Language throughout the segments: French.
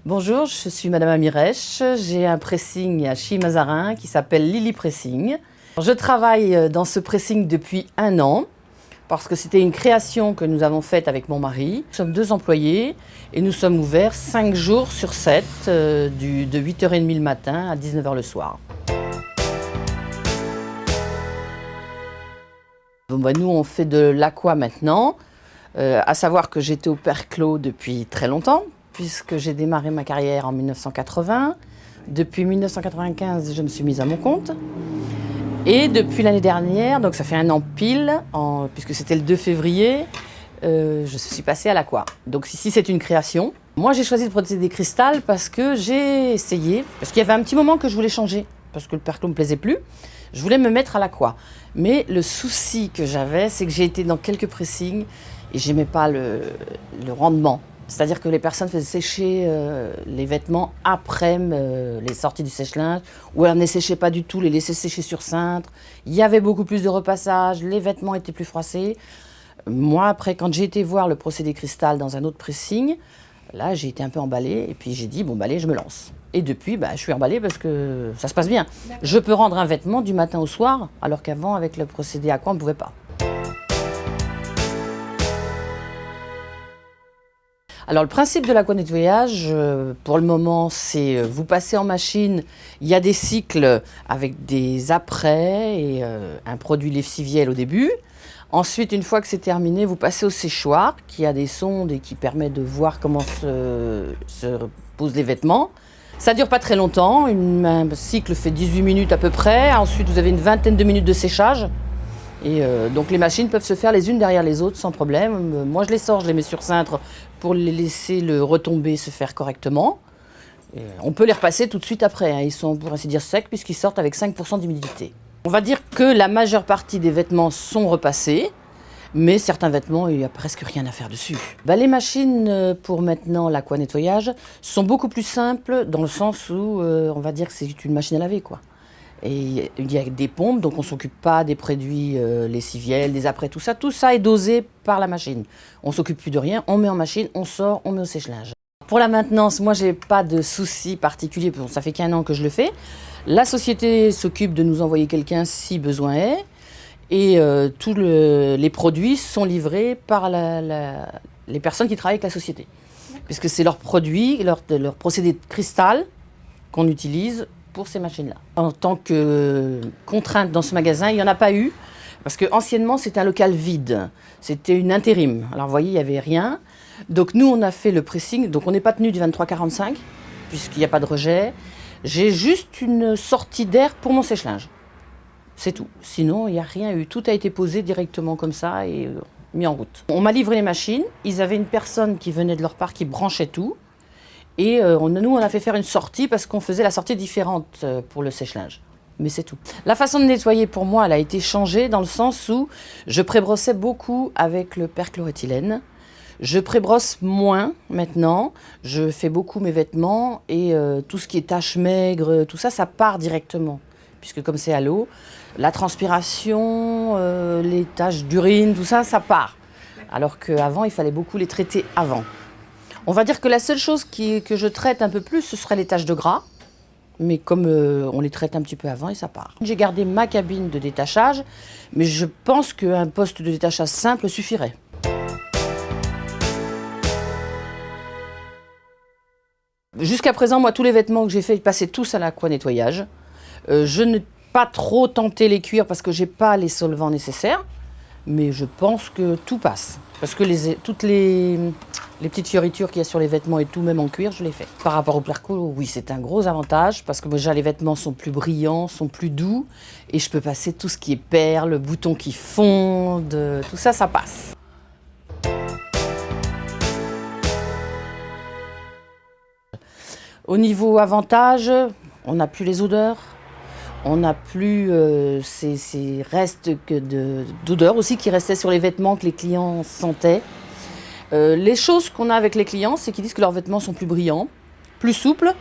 Bonjour, je suis Madame Amirèche. J'ai un pressing à Chilly-Mazarin qui s'appelle Lily Pressing. Je travaille dans ce pressing depuis 1 an parce que c'était une création que nous avons faite avec mon mari. Nous sommes 2 employés et nous sommes ouverts 5 jours sur 7, de 8h30 le matin à 19h le soir. Nous, on fait de l'aqua maintenant, à savoir que j'étais au Perclos depuis très longtemps, puisque j'ai démarré ma carrière en 1980. Depuis 1995, je me suis mise à mon compte. Et depuis l'année dernière, donc ça fait 1 an pile, puisque c'était le 2 février, je suis passée à l'aqua. Donc ici, c'est une création. Moi, j'ai choisi le procédé cristal parce que j'ai essayé, parce qu'il y avait un petit moment que je voulais changer, parce que le Perclos ne me plaisait plus. Je voulais me mettre à l'aqua. Mais le souci que j'avais, c'est que j'ai été dans quelques pressings et j'aimais pas le rendement. C'est-à-dire que les personnes faisaient sécher les vêtements après les sorties du sèche-linge, ou alors ne les séchaient pas du tout, les laissaient sécher sur cintre. Il y avait beaucoup plus de repassage, les vêtements étaient plus froissés. Moi, après, quand j'ai été voir le procédé cristal dans un autre pressing, là, j'ai été un peu emballée et puis j'ai dit, bon, allez, je me lance. Et depuis, je suis emballée parce que ça se passe bien. Je peux rendre un vêtement du matin au soir, alors qu'avant, avec le procédé aqua, on ne pouvait pas. Alors le principe de l'aquanettoyage, pour le moment, c'est vous passez en machine, il y a des cycles avec des après et un produit lessiviel au début. Ensuite, une fois que c'est terminé, vous passez au séchoir qui a des sondes et qui permet de voir comment se posent les vêtements. Ça dure pas très longtemps, un cycle fait 18 minutes à peu près. Ensuite, vous avez une vingtaine de minutes de séchage. Et donc les machines peuvent se faire les unes derrière les autres sans problème. Moi je les sors, je les mets sur cintre pour les laisser le retomber se faire correctement. Et on peut les repasser tout de suite après, hein. Ils sont pour ainsi dire secs puisqu'ils sortent avec 5% d'humidité. On va dire que la majeure partie des vêtements sont repassés, mais certains vêtements, il n'y a presque rien à faire dessus. Les machines pour maintenant l'aquanettoyage sont beaucoup plus simples dans le sens où on va dire que c'est une machine à laver, quoi. Et il y a des pompes, donc on ne s'occupe pas des produits lessiviels, des après, tout ça est dosé par la machine. On ne s'occupe plus de rien, on met en machine, on sort, on met au sèche-linge. Pour la maintenance, moi j'ai pas de soucis particuliers, ça fait qu'1 an que je le fais. La société s'occupe de nous envoyer quelqu'un si besoin est, et tous les produits sont livrés par les personnes qui travaillent avec la société. Puisque c'est leurs produits, leur procédé de cristal qu'on utilise pour ces machines-là. En tant que contrainte dans ce magasin, il n'y en a pas eu, parce qu'anciennement, c'était un local vide. C'était une intérim. Alors, vous voyez, il n'y avait rien. Donc, nous, on a fait le pressing. Donc, on n'est pas tenu du 23-45, puisqu'il n'y a pas de rejet. J'ai juste une sortie d'air pour mon sèche-linge. C'est tout. Sinon, il n'y a rien eu. Tout a été posé directement comme ça et mis en route. On m'a livré les machines. Ils avaient une personne qui venait de leur part qui branchait tout. Et nous, on a fait faire une sortie parce qu'on faisait la sortie différente pour le sèche-linge. Mais c'est tout. La façon de nettoyer, pour moi, elle a été changée dans le sens où je prébrossais beaucoup avec le perchloréthylène. Je prébrosse moins maintenant. Je fais beaucoup mes vêtements et tout ce qui est taches maigres, tout ça, ça part directement. Puisque comme c'est à l'eau, la transpiration, les taches d'urine, tout ça, ça part. Alors qu'avant, il fallait beaucoup les traiter avant. On va dire que la seule chose que je traite un peu plus, ce serait les taches de gras. Mais comme on les traite un petit peu avant et ça part. J'ai gardé ma cabine de détachage, mais je pense qu'un poste de détachage simple suffirait. Jusqu'à présent, moi, tous les vêtements que j'ai fait, ils passaient tous à l'aquanettoyage. Je n'ai pas trop tenté les cuirs parce que je n'ai pas les solvants nécessaires. Mais je pense que tout passe. Parce que toutes les petites fioritures qu'il y a sur les vêtements et tout, même en cuir, je les fais. Par rapport au Perclos, oui, c'est un gros avantage parce que déjà les vêtements sont plus brillants, sont plus doux et je peux passer tout ce qui est perles, boutons qui fondent, tout ça, ça passe. Au niveau avantage, on n'a plus les odeurs. On n'a plus ces restes d'odeur aussi qui restaient sur les vêtements que les clients sentaient. Les choses qu'on a avec les clients, c'est qu'ils disent que leurs vêtements sont plus brillants, plus souples.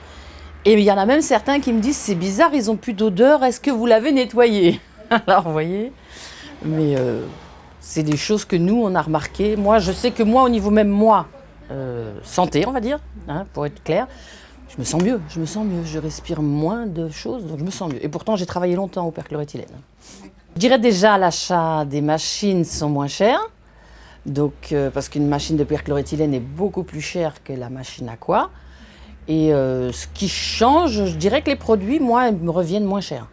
Et il y en a même certains qui me disent « c'est bizarre, ils n'ont plus d'odeur, est-ce que vous l'avez nettoyé ?» Alors, vous voyez, mais c'est des choses que nous, on a remarquées. Moi, je sais que moi, au niveau même moi, santé, on va dire, hein, pour être clair. Je me sens mieux, je respire moins de choses, donc je me sens mieux. Et pourtant, j'ai travaillé longtemps au perchloroéthylène. Je dirais déjà l'achat des machines sont moins chères, donc, parce qu'une machine de perchloroéthylène est beaucoup plus chère que la machine Aqua. Et ce qui change, je dirais que les produits, moi, me reviennent moins chers.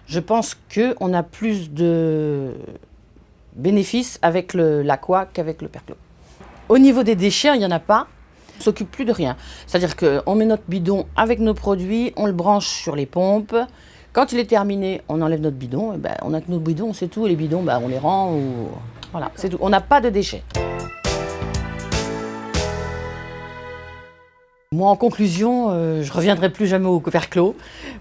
Je pense qu'on a plus de bénéfices avec l'Aqua qu'avec le perchlor. Au niveau des déchets, il n'y en a pas. On ne s'occupe plus de rien. C'est-à-dire qu'on met notre bidon avec nos produits, on le branche sur les pompes. Quand il est terminé, on enlève notre bidon. Et ben, on a que nos bidons, c'est tout. Et les bidons, ben, on les rend. Voilà, c'est tout. On n'a pas de déchets. Moi, en conclusion, je ne reviendrai plus jamais au perchlor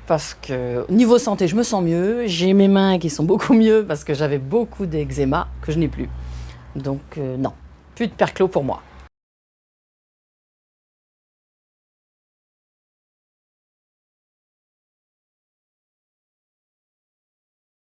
parce que niveau santé, je me sens mieux. J'ai mes mains qui sont beaucoup mieux parce que j'avais beaucoup d'eczéma que je n'ai plus. Donc non, plus de perchlor pour moi.